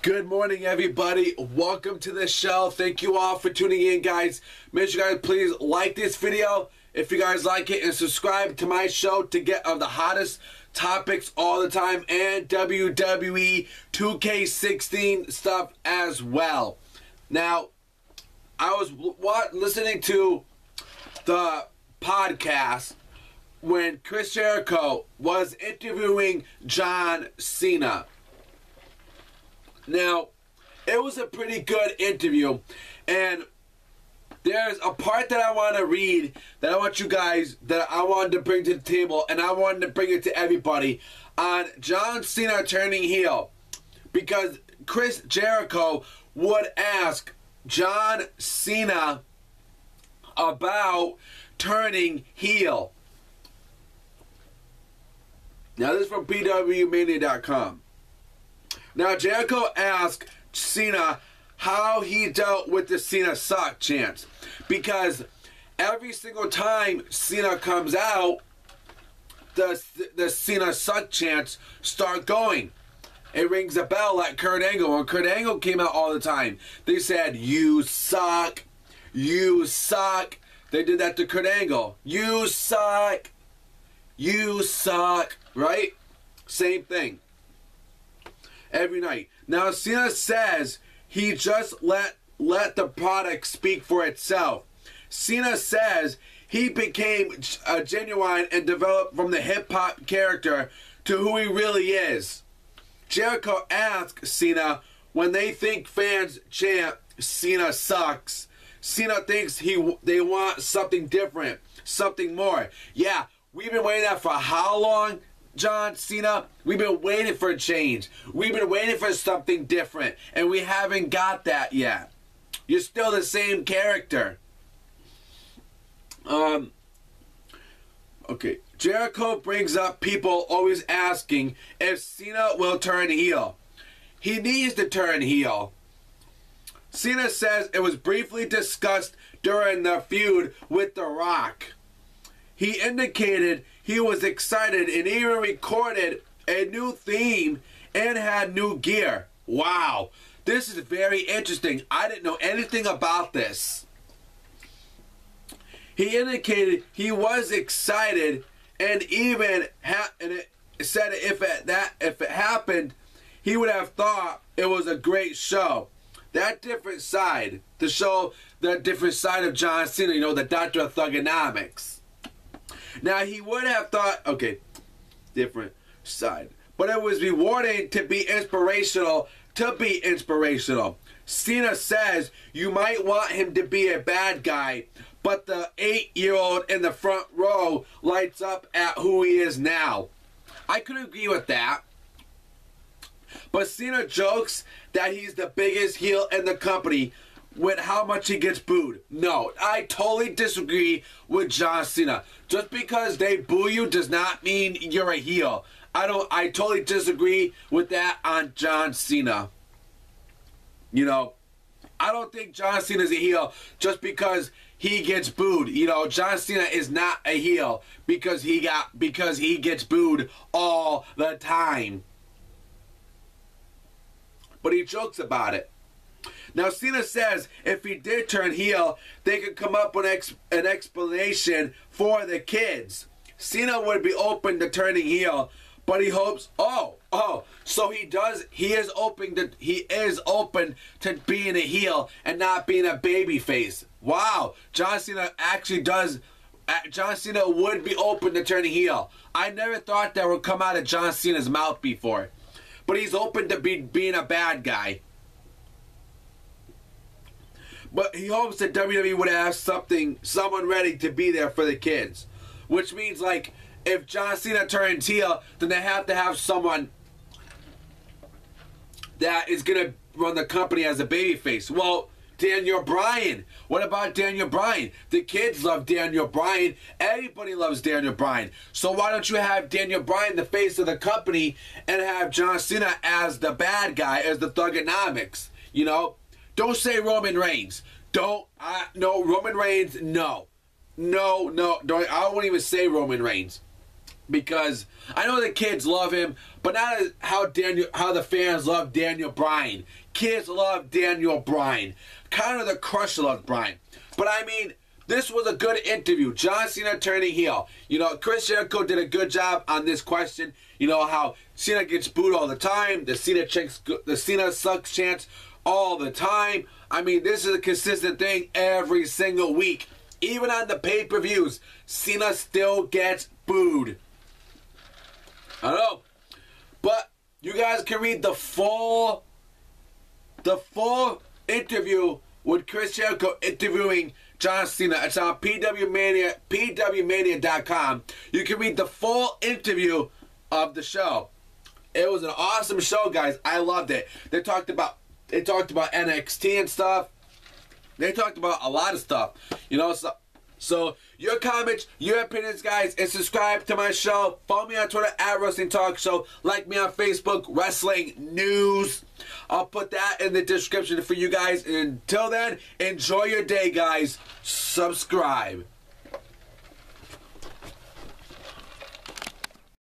Good morning, everybody. Welcome to the show. Thank you all for tuning in, guys. Make sure you guys please like this video if you guys like it, and subscribe to my show to get the hottest topics all the time and WWE 2K16 stuff as well. Now, I was listening to the podcast when Jericho was interviewing John Cena. Now, it was a pretty good interview, and there's a part that I want to read that I want you guys, that I wanted to bring to the table, and I wanted to bring it to everybody on John Cena turning heel, because Jericho would ask John Cena about turning heel. Now, this is from pwmania.com. Now, Jericho asked Cena how he dealt with the Cena suck chants, because every single time Cena comes out, the Cena suck chants start going. It rings a bell like Kurt Angle. When Kurt Angle came out all the time, they said, "You suck, you suck." They did that to Kurt Angle. "You suck, you suck," right? Same thing. Every night. Now, Cena says he just let the product speak for itself. Cena says he became genuine and developed from the hip-hop character to who he really is. Jericho asked Cena when they think fans chant "Cena sucks." Cena thinks they want something different, something more. Yeah, we've been waiting that for how long? John Cena, we've been waiting for a change. We've been waiting for something different, and we haven't got that yet. You're still the same character. Okay. Jericho brings up people always asking if Cena will turn heel. He needs to turn heel. Cena says it was briefly discussed during the feud with The Rock. He indicated he was excited and even recorded a new theme and had new gear. Wow, this is very interesting. I didn't know anything about this. He indicated he was excited and even said if it happened, he would have thought it was a great show. That different side, to show the different side of John Cena, you know, the Doctor of Thugonomics. Now, he would have thought, okay, different side. But it was rewarding to be inspirational, Cena says you might want him to be a bad guy, but the 8-year-old in the front row lights up at who he is now. I could agree with that. But Cena jokes that he's the biggest heel in the company with how much he gets booed. No, I totally disagree with John Cena. Just because they boo you does not mean you're a heel. I totally disagree with that on John Cena. You know, I don't think John Cena is a heel just because he gets booed. You know, John Cena is not a heel because he gets booed all the time. But he jokes about it. Now, Cena says if he did turn heel, they could come up with an explanation for the kids. Cena would be open to turning heel, but he hopes, so he is open to being a heel and not being a babyface. Wow, John Cena would be open to turning heel. I never thought that would come out of John Cena's mouth before. But he's open to being a bad guy. But he hopes that WWE would have someone ready to be there for the kids. Which means, like, if John Cena turns heel, then they have to have someone that is going to run the company as a babyface. Well, Daniel Bryan. What about Daniel Bryan? The kids love Daniel Bryan. Everybody loves Daniel Bryan. So why don't you have Daniel Bryan the face of the company and have John Cena as the bad guy, as the Thugonomics? You know? Don't say Roman Reigns. No, Roman Reigns, no. No, I won't even say Roman Reigns. because I know the kids love him, but not how the fans love Daniel Bryan. Kids love Daniel Bryan. Kind of the Crusher loves Bryan. But I mean, this was a good interview. John Cena turning heel. You know, Chris Jericho did a good job on this question. You know how Cena gets booed all the time. The Cena sucks chants all the time. I mean, this is a consistent thing every single week. Even on the pay-per-views, Cena still gets booed. I don't know. But you guys can read the full interview with Chris Jericho interviewing John Cena. It's on pwmania.com. You can read the full interview of the show. It was an awesome show, guys. I loved it. They talked about NXT and stuff. They talked about a lot of stuff. You know, so your comments, your opinions, guys, and subscribe to my show. Follow me on Twitter @Wrestling Talk Show. Like me on Facebook, Wrestling News. I'll put that in the description for you guys. And until then, enjoy your day, guys. Subscribe.